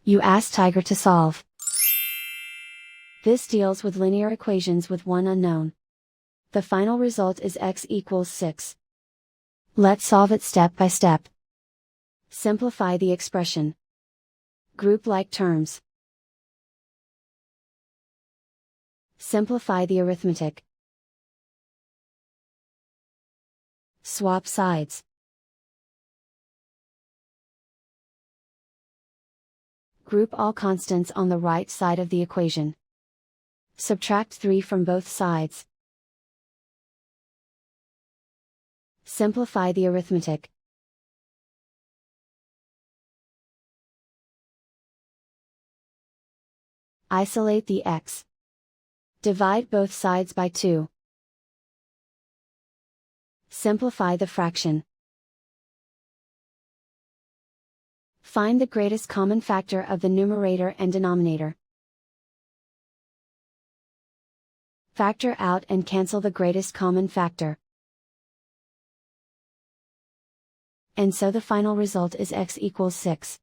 You ask Tiger to solve. This deals with linear equations with one unknown. The final result is x equals 6. Let's solve it step by step. Simplify the expression. Group like terms. Simplify the arithmetic. Swap sides. Group all constants on the right side of the equation. Subtract 3 from both sides. Simplify the arithmetic. Isolate the x. Divide both sides by 2. Simplify the fraction. Find the greatest common factor of the numerator and denominator. Factor out and cancel the greatest common factor. And so the final result is x equals 6.